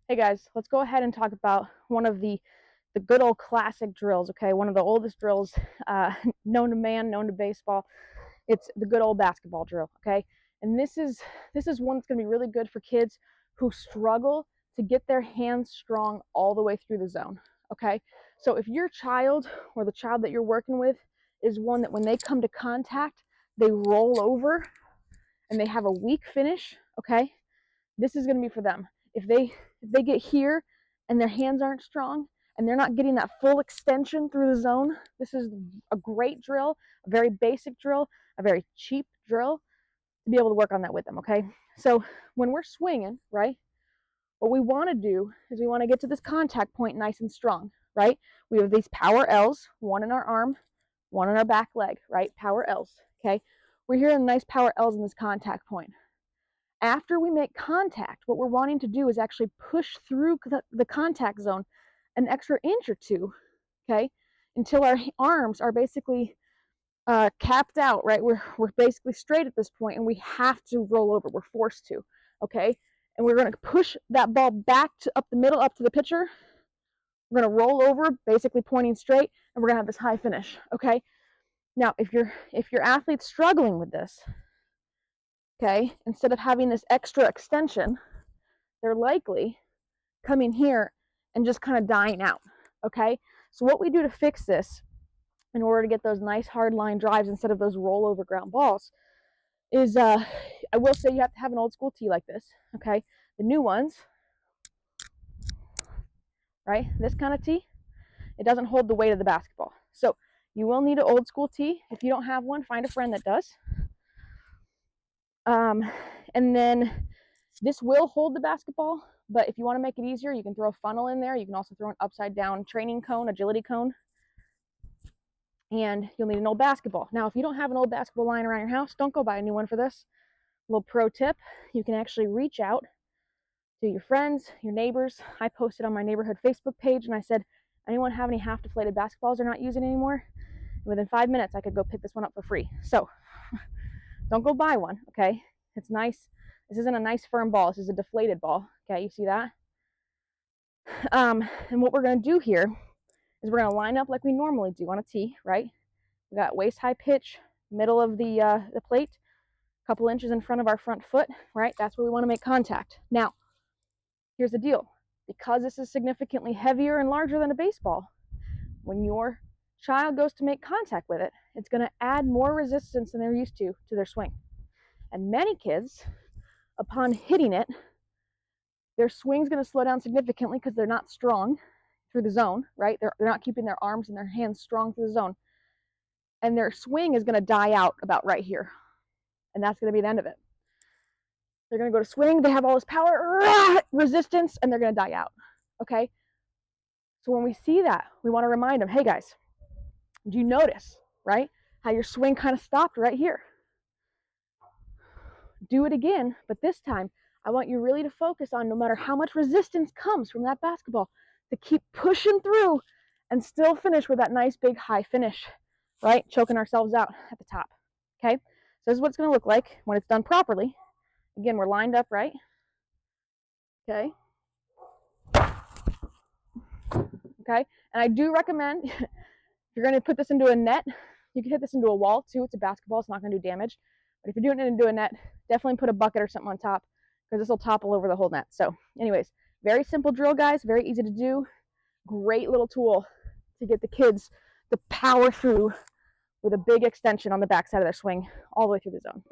Hey guys, let's go ahead and talk about one of the good old classic drills. Okay, one of the oldest drills known to man, known to baseball. It's the good old basketball drill. Okay, and this is one that's going to be really good for kids who struggle to get their hands strong all the way through the zone. Okay, so if your child or the child that you're working with is one that when they come to contact, they roll over and they have a weak finish. Okay, this is going to be for them. If they get here and their hands aren't strong and they're not getting that full extension through the zone, this is a great drill, a very basic drill, a very cheap drill to be able to work on that with them. Okay, so when we're swinging, right, what we want to do is we want to get to this contact point nice and strong. Right, we have these power L's, one in our arm, one in our back leg. Right, power L's. Okay, we're hearing nice power L's in this contact point. After we make contact, what we're wanting to do is actually push through the contact zone an extra inch or two, okay, until our arms are basically capped out, right? We're basically straight at this point, and we have to roll over. We're forced to, okay? And we're going to push that ball back to up the middle, up to the pitcher. We're going to roll over, basically pointing straight, and we're going to have this high finish, okay? Now, if your athlete's struggling with this, okay, instead of having this extra extension, they're likely coming here and just kind of dying out. Okay, so what we do to fix this in order to get those nice hard line drives instead of those rollover ground balls is I will say you have to have an old school tee like this. Okay, the new ones, right, this kind of tee, it doesn't hold the weight of the basketball, so you will need an old school tee. If you don't have one, find a friend that does. And then this will hold the basketball, but if you want to make it easier, you can throw a funnel in there. You can also throw an upside down training cone, agility cone, and you'll need an old basketball. Now, if you don't have an old basketball lying around your house, don't go buy a new one for this. A little pro tip, you can actually reach out to your friends, your neighbors. I posted on my neighborhood Facebook page and I said, anyone have any half deflated basketballs they're not using anymore? And within 5 minutes, I could go pick this one up for free. So don't go buy one, okay? It's nice. This isn't a nice firm ball. This is a deflated ball. Okay, you see that? And what we're going to do here is we're going to line up like we normally do on a tee, right? We got waist high pitch, middle of the plate, a couple inches in front of our front foot, right? That's where we want to make contact. Now, here's the deal. Because this is significantly heavier and larger than a baseball, when your child goes to make contact with it, it's going to add more resistance than they're used to their swing. And many kids, upon hitting it, their swing's going to slow down significantly because they're not strong through the zone, right? They're not keeping their arms and their hands strong through the zone. And their swing is going to die out about right here. And that's going to be the end of it. They're going to go to swing. They have all this power, resistance, and they're going to die out. Okay? So when we see that, we want to remind them, hey guys, do you notice, right, how your swing kind of stopped right here? Do it again, but this time, I want you really to focus on, no matter how much resistance comes from that basketball, to keep pushing through and still finish with that nice big high finish, right? Choking ourselves out at the top. Okay? So this is what it's going to look like when it's done properly. Again, we're lined up, right? Okay. Okay. And I do recommend, if you're going to put this into a net, you can hit this into a wall too. It's a basketball. It's not going to do damage. But if you're doing it into a net, definitely put a bucket or something on top because this will topple over the whole net. So anyways, very simple drill, guys. Very easy to do. Great little tool to get the kids to power through with a big extension on the backside of their swing all the way through the zone.